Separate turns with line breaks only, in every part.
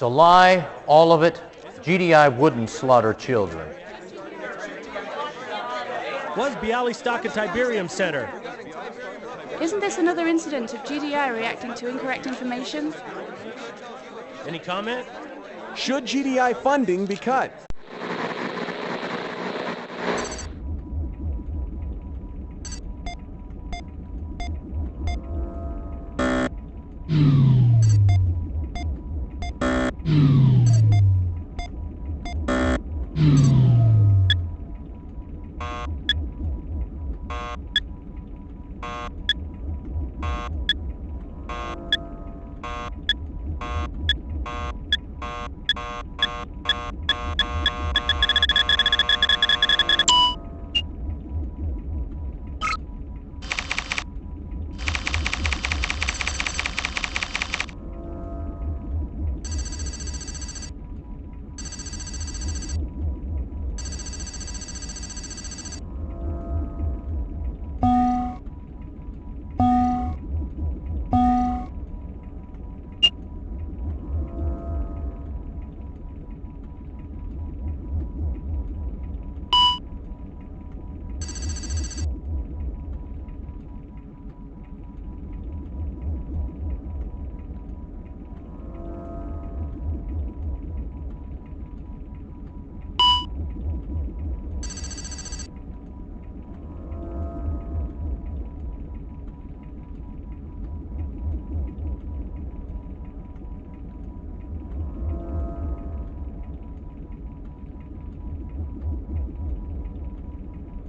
It's a lie, all of it. GDI wouldn't slaughter children.
Was Bialystok a Tiberium Center?
Isn't this another incident of GDI reacting to incorrect information?
Any comment?
Should GDI funding be cut?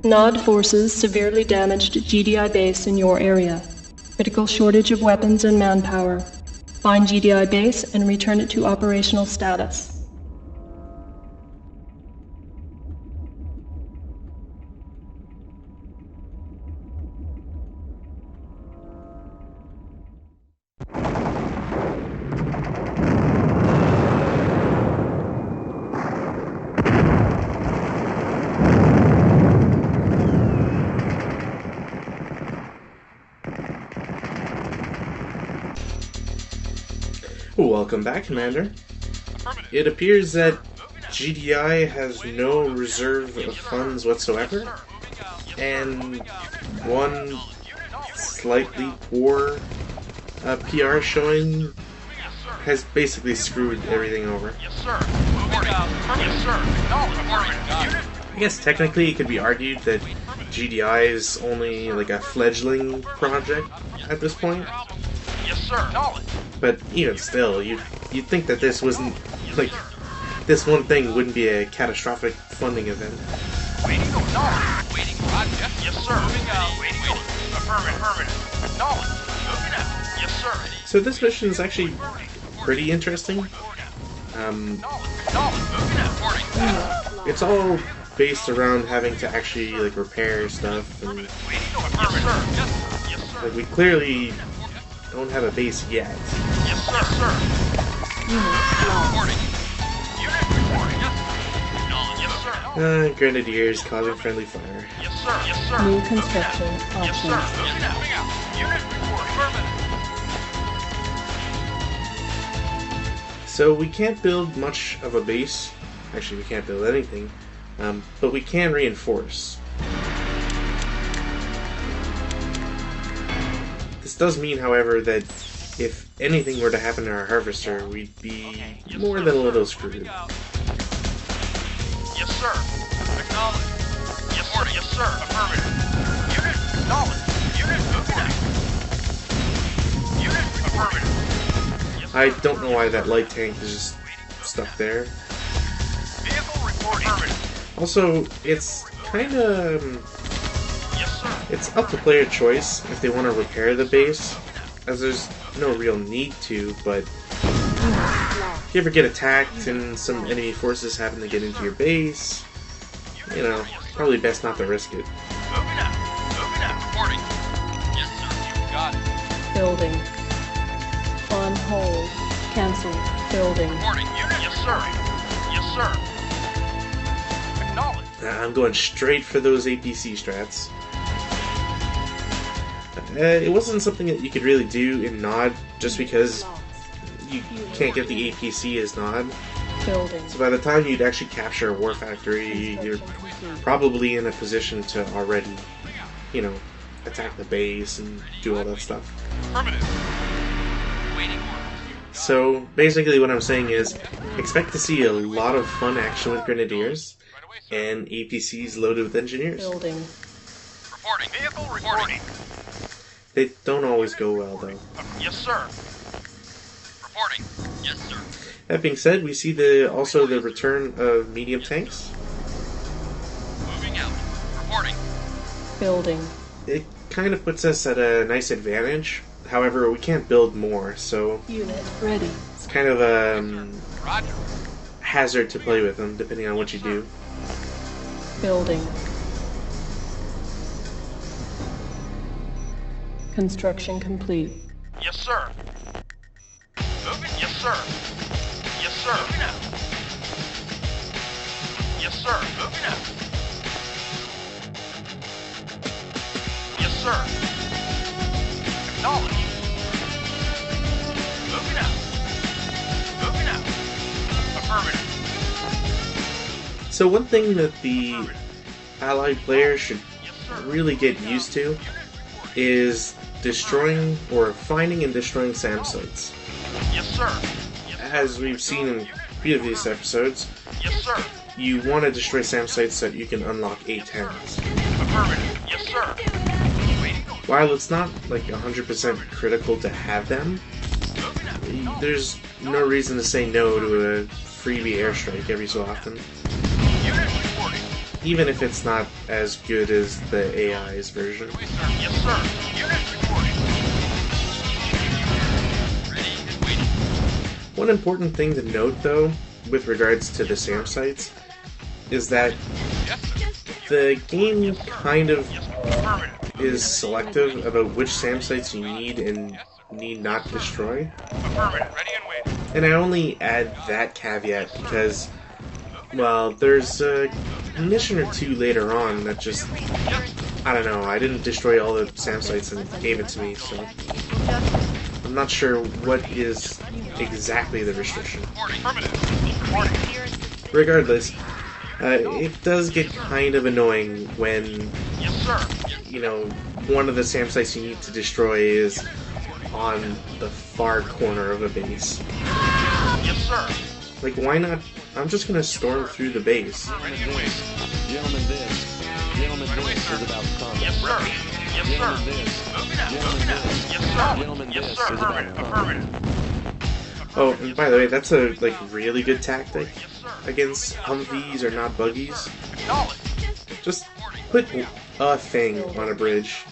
Nod forces severely damaged GDI base in your area. Critical shortage of weapons and manpower. Find GDI base and return it to operational status.
Welcome back, Commander. It appears that GDI has no reserve of funds whatsoever, and one slightly poor PR showing has basically screwed everything over. I guess technically it could be argued that GDI is only like a fledgling project at this point. But even still, you'd think that this wasn't, like, this one thing wouldn't be a catastrophic funding event.
Waiting project. Yes, sir. Moving out. Waiting. Affirmative. Knowledge. Moving out. Yes, sir.
So this mission is actually pretty interesting. It's all based around having to actually, like, repair stuff, and like, we clearly don't have a base yet.
Yes, sir.
Grenadiers causing friendly fire.
Yes, sir.
New construction options.
Yes, sir. Moving out. Unit report. Affirmative.
So we can't build much of a base. Actually, we can't build anything. But we can reinforce. This does mean, however, that if anything were to happen to our harvester, we'd be more than a little screwed.
Yes, sir. Acknowledge. Yes, sir. Affirmative. Unit. Knowledge. Unit. Reporting. Unit. Affirmative. Yes,
I don't know why that light tank is just stuck there.
Vehicle reporting. Affirmative.
Also, it's kind of...
Yes, sir.
It's up to player choice if they want to repair the base, as there's no real need to, but if you ever get attacked and some enemy forces happen to get into your base, you know, probably best not to risk it.
Moving out. Reporting. Yes, sir. You got it.
Building. On hold. Cancel. Building.
Reporting. Unit. Yes, sir. Yes, sir. Acknowledge.
I'm going straight for those APC strats. It wasn't something that you could really do in Nod, just because you can't get the APC as nod.
Building.
So by the time you'd actually capture a war factory, you're probably in a position to already, you know, attack the base and do all that stuff.
Affirmative. Waiting orders.
So basically what I'm saying is, expect to see a lot of fun action with grenadiers and APCs loaded with engineers.
Building.
Reporting. Vehicle reporting.
They don't always go well though.
Yes, sir. Reporting. Yes, sir.
That being said, we see also the return of medium tanks.
Moving out. Reporting.
Building.
It kind of puts us at a nice advantage. However, we can't build more, so
Unit ready.
it's kind of a
Roger.
hazard to play with them, depending on what you do.
Building. Construction complete.
Yes, sir. Moving. Yes, sir. Yes, sir. Moving out. Yes, sir. Moving out. Yes, sir. Acknowledge. Moving out. Moving out. Affirmative.
So one thing that the Allied players should really get used to is destroying or finding and destroying SAM sites.
Yes, sir. Yes,
As we've seen in previous episodes,
yes, sir.
you want to destroy SAM sites so that you can unlock A10s.
Affirmative. Yes, sir. Waiting.
While it's not like 100% critical to have them,
Moving out.
there's no reason to say no to a freebie airstrike every so often,
Unit reporting.
even if it's not as good as the AI's version.
Yes, sir. Unit reporting. Ready and waiting.
One important thing to note, though, with regards to the SAM sites, is that
Yes, sir.
the game kind of
Yes, sir. Affirmative.
is selective about which SAM sites you need and need not destroy.
Affirmative. Ready and waiting.
And I only add that caveat because, well, there's a mission or two later on that just, I don't know, I didn't destroy all the SAM sites and it gave it to me, so I'm not sure what is exactly the restriction.
Reporting. Affirmative. Reporting.
Regardless, it does get kind of annoying when,
Yes, sir.
you know, one of the SAM sites you need to destroy is on the far corner of a base.
Yes, sir.
Like, why not? I'm just gonna storm through the base.
Ready and waiting.
Gentlemen, this is about combat.
Yes, sir. Yes, sir. Moving out. Moving out. Yes, sir.
Gentlemen,
Yes,
this
sir.
is about
Affirmative.
combat.
Affirmative.
Oh, and by the way, that's a like really good tactic against Humvees or not buggies.
Acknowledge.
Just put a thing on a bridge.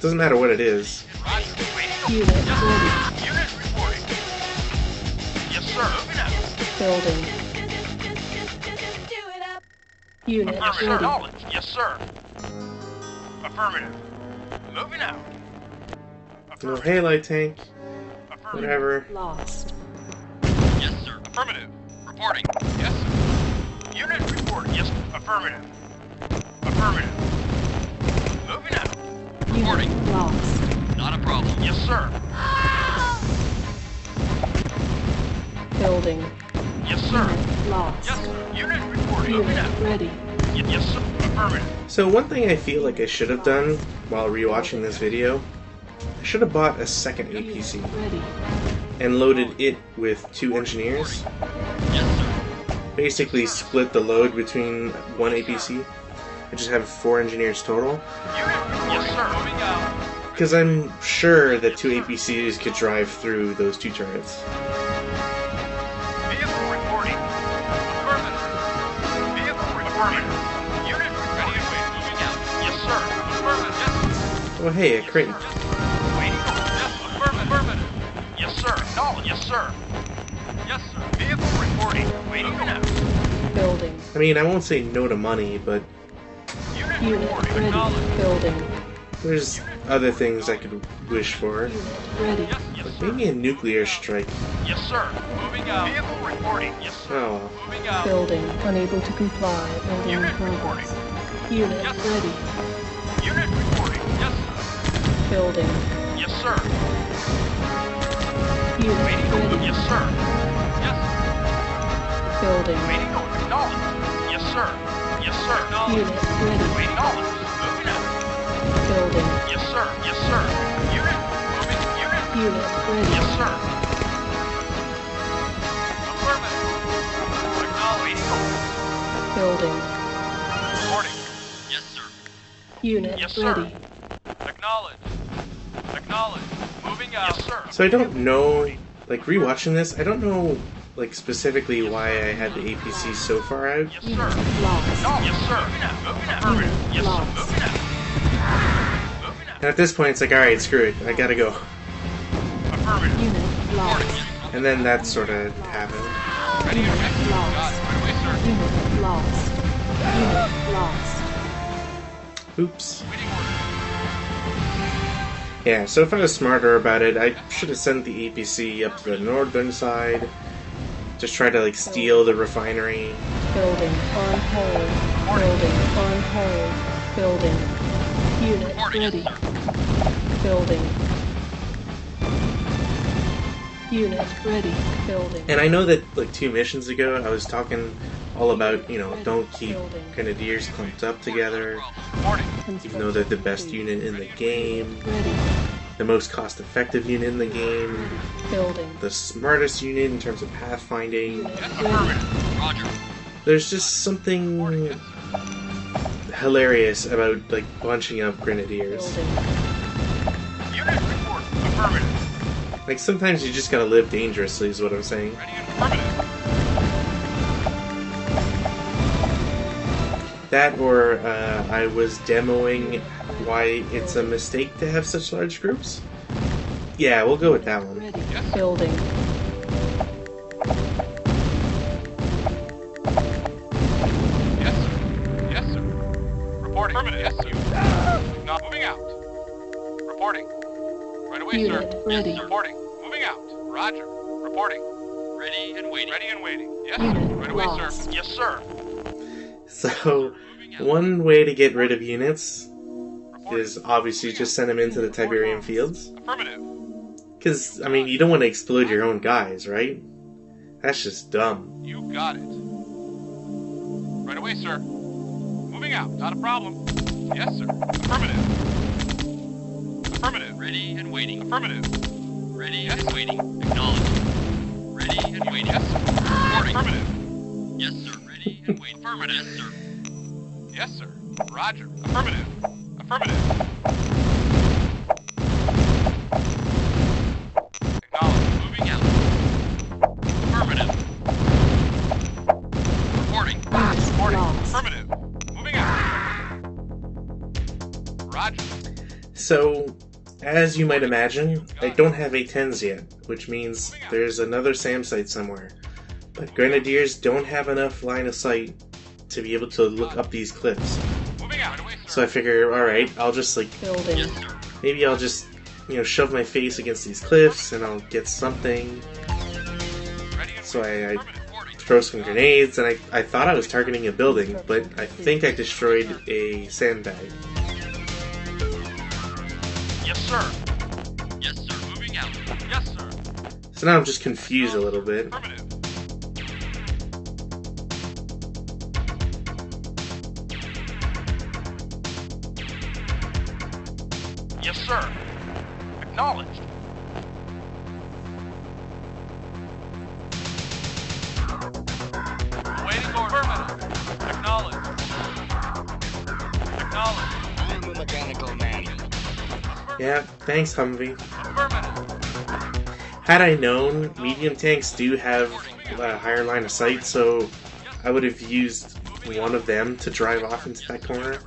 Doesn't matter what it is.
Roger. Waiting.
Unit ready.
Unit reporting. Yes, sir. Moving out.
Building. Unit
Affirmative.
ready.
Knowledge. Yes, sir. Affirmative. Moving out.
Oh, hey, light tank.
Affirmative.
Whatever.
Lost.
Yes, sir. Affirmative. Reporting. Yes, sir. Unit reporting. Yes. Affirmative. Affirmative. Moving out. Reporting.
Unit lost.
Not a problem. Yes, sir.
Building.
Yes, sir.
Unit lost.
Yes, sir. Unit reporting. Moving
Unit
out.
ready.
Yes, sir. Affirmative.
So one thing I feel like I should have done while rewatching this video, I should have bought a second APC
Ready.
and loaded it with 2 engineers.
Yes, sir.
Basically split the load between one APC and just have 4 engineers total.
Unit. Yes, sir. Moving out.
Because I'm sure that 2 APCs could drive through those 2 turrets.
Vehicle reporting. Affirmative. Vehicle reporting. Unit ready and waiting. Moving out. Yes, sir. Affirmative. Yes, sir.
Oh hey, a crate.
Waiting. Yes, affirmative. Yes, sir. Knowledge. Yes, sir. Yes, sir. Vehicle reporting. Waiting out.
Building.
I mean, I won't say no to money, but
Unit
Unit
reporting.
ready.
Acknowledge.
Building.
there's other things I could wish for.
Unit ready.
Yes, yes, sir.
Maybe a nuclear strike.
Yes, sir. Moving out. Vehicle reporting. Yes, sir.
Oh well.
Moving out.
Building. Unable to comply. Building in
Unit reporting.
progress. Unit
Yes, sir.
ready.
Unit reporting. Yes, sir.
Building.
Yes, sir.
Unit
Waiting.
ready.
Yes, sir. Yes.
Building.
Waiting. Acknowledged. Yes, sir. Yes, sir.
Unit ready.
Waiting. Acknowledged. Moving out.
Building.
Yes, sir. Yes, sir. Unit. Moving. Unit.
Unit ready.
Yes, sir. Affirmative. Acknowledged.
Building.
Reporting. Yes, sir.
Unit
Yes, sir.
ready.
Acknowledged. Acknowledged. Moving out. Yes, sir.
So I don't know, like rewatching this, I don't know like specifically why I had the APC so far out.
Yes, sir.
Unit lost.
No, yes, sir. Moving out. Moving out.
Unit
Yes, sir.
lost.
Moving out. Moving out.
And at this point it's like, alright, screw it, I gotta go.
Affirmative.
Unit lost.
And then that sort of happened.
Ready and
Unit
ready.
lost.
Got it. Right away, sir.
Unit lost. Unit lost.
Oops.
Waiting order.
Yeah, so if I was smarter about it, I should have sent the APC up to the northern side. Just try to like steal the refinery.
Building on hold. Building on hold. Building. Unit ready. Building. Unit ready. Building.
And I know that like 2 missions ago I was talking all about, you know, don't keep grenadiers clumped up together,
Reporting.
even though they're the best unit in the game,
Ready.
the most cost-effective unit in the game,
Building.
the smartest unit in terms of pathfinding.
Yes, affirmative. Roger.
There's just something hilarious about like bunching up grenadiers.
Building.
Unit report. Affirmative.
Like sometimes you just gotta live dangerously is what I'm saying.
Ready and affirmative.
That or I was demoing why it's a mistake to have such large groups. Yeah, we'll go with that one.
Ready.
Yes.
Building.
Yes, sir. Yes, sir. Reporting. Affirmative. Yes, sir. Not moving out. Reporting. Right away,
Unit
sir.
ready.
Yes, sir. Reporting. Moving out. Roger. Reporting. Ready and waiting. Ready and waiting. Yes.
Unit
Right away,
lost.
sir. Yes, sir.
So, one way to get rid of units is obviously just send them into the Tiberium fields.
Affirmative.
Because, I mean, you don't want to explode your own guys, right? That's just dumb.
You got it. Right away, sir. Moving out. Not a problem. Yes, sir. Affirmative. Affirmative. Ready and waiting. Affirmative. Ready and waiting. Acknowledged. Ready and waiting. Yes, sir. Reporting. Affirmative. Yes, sir. Ready and waiting. Affirmative. Yes, sir. Yes, sir. Roger. Affirmative. Affirmative. Acknowledged. Moving out. Affirmative. Reporting. Reporting.
lost.
Affirmative. Moving out. Roger.
So, as you might imagine, I don't have A-10s yet, which means there's another SAM site somewhere. But Grenadiers don't have enough line of sight to be able to look up these cliffs.
Moving out. Right away, sir.
So I figure, alright, I'll just like,
Building.
Yes, sir.
maybe I'll just, you know, shove my face against these cliffs and I'll get something.
Ready and
So I
affirmative. Reporting.
throw some grenades, and I thought I was targeting a building, but I think I destroyed a sandbag.
Yes, sir. Yes, sir. Moving out. Yes, sir.
So now I'm just confused a little bit.
Affirmative. Yes, sir. Acknowledged. Waiting for affirmative. Acknowledged. Acknowledged.
I'm a mechanical man.
Yeah, thanks Humvee.
Affirmative.
Had I known, medium tanks do have a higher line of sight, so I would have used one of them to drive off into that corner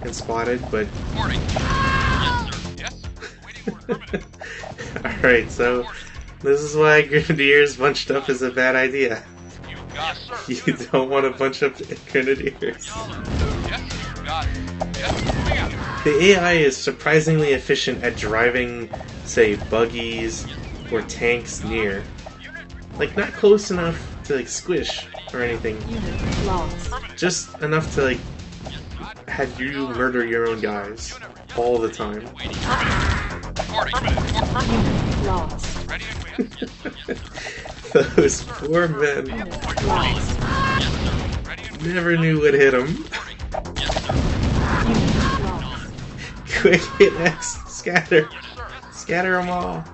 and spot it, but...
Reporting. Yes, sir. Yes, sir. Waiting for affirmative.
Alright, so this is why Grenadiers bunched up is a bad idea.
You got it, sir.
You don't want to bunch up Grenadiers.
Yes, sir. Got it. Yes, sir. Moving out.
The AI is surprisingly efficient at driving, say, buggies or tanks near. Like, not close enough to, like, squish or anything.
Unit lost.
Just enough to, like, have you murder your own guys all the time.
Waiting. Affirmative. Reporting. Affirmative.
Unit lost.
Ready and waiting.
Those poor men never knew what hit them. Quick hit X, scatter. Scatter them all.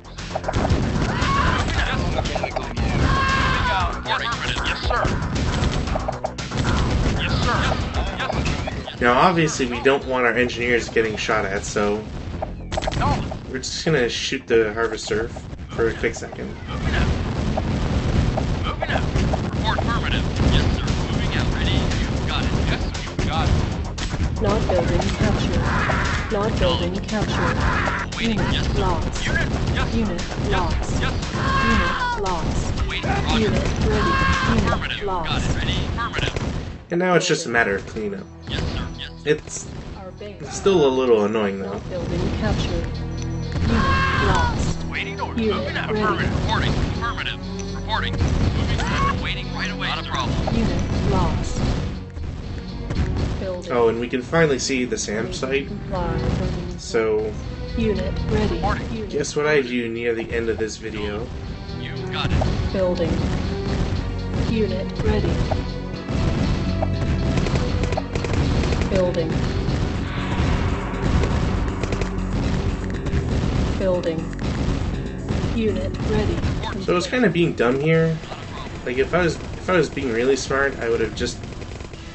Now obviously we don't want our engineers getting shot at, so we're just gonna shoot the harvester for a quick second.
Moving out. Moving out. Report affirmative. Yes, sir. Moving out. Ready? You got it. Yes, sir. You got it.
Not building captured. Not building captured.
Waiting.
Unit
Yes, sir.
lost.
Unit. Yes, sir.
Unit
Yes,
lost.
sir. Yes, sir.
Unit lost.
Waiting. Roger.
Unit ready. Unit
Affirmative. Got
lost.
it. Ready? Affirmative.
And now it's just a matter of cleanup.
Yes, sir. Yes, sir.
It's
Our base.
still a little annoying though.
Not building captured. Unit lost.
Waiting order.
Unit
Moving out.
ready.
Affirmative. Reporting. Affirmative. Reporting. Moving out. Waiting right away. Not a problem.
Unit lost. Building.
Oh, and we can finally see the SAM site.
Comply.
So
Unit ready. Unit
guess what I do near the end of this video?
You got it.
building. Unit ready. Building. Building. Unit ready.
So it's kind of being dumb here. Like if I was being really smart, I would have just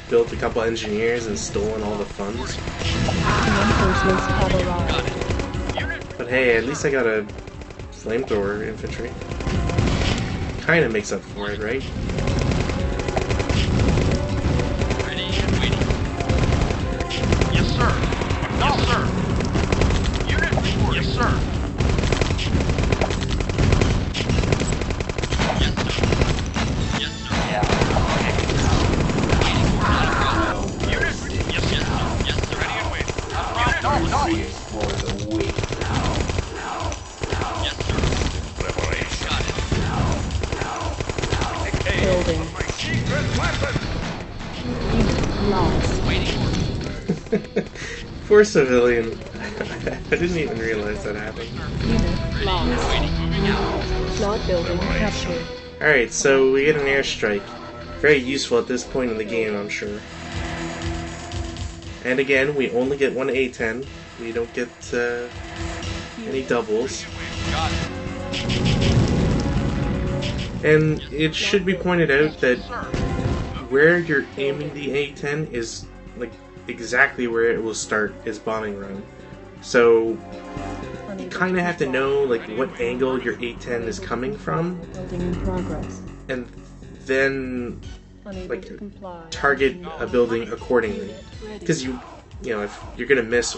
built a couple engineers and stolen all the funds.
Reinforcements have arrived.
But hey, at least I got a flamethrower infantry. Kind of makes up for it, right?
Ready and waiting. Yes, sir. No, sir. Unit reporting. Yes, sir. Yes, sir. Yes, sir. Yeah. Waiting. Not a problem. Unit ready. Yes, yes, sir. Yes, sir. Ready and waiting. Unit no. Yes, sir. Got it.
Building. Unit lost.
Waiting order.
Poor civilian. I didn't even realize that happened.
Unit lost.
Waiting. Moving out.
Not building captured.
Alright, so we get an airstrike. Very useful at this point in the game, I'm sure. And again, we only get one A-10. We don't get any doubles.
Got it.
And it should be pointed out that where you're aiming the A-10 is like exactly where it will start its bombing run. So you kind of have to know like what angle your A-10 is coming from,
Building in progress.
and then
Unable
like
to comply.
target a building accordingly. Because you know, if you're gonna miss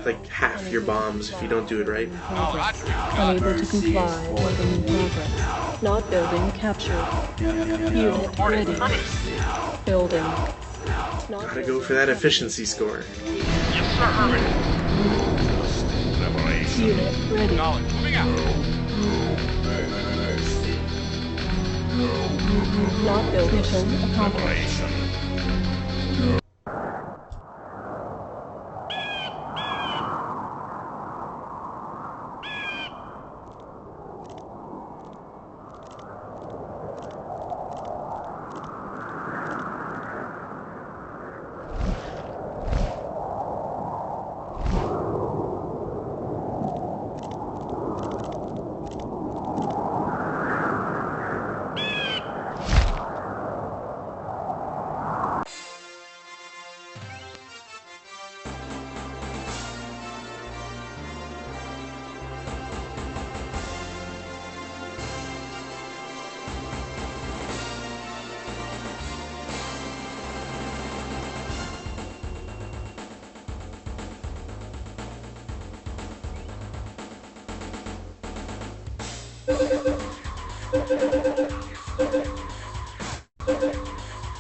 like half your bombs if you don't do it right.
Unable to comply. Building in progress. Not building captured. Unit ready. Building. Not
Gotta go for that efficiency score.
Yes, sir. Affirmative.
Unit ready.
Knowledge. Moving out.
Not building. Mission accomplished.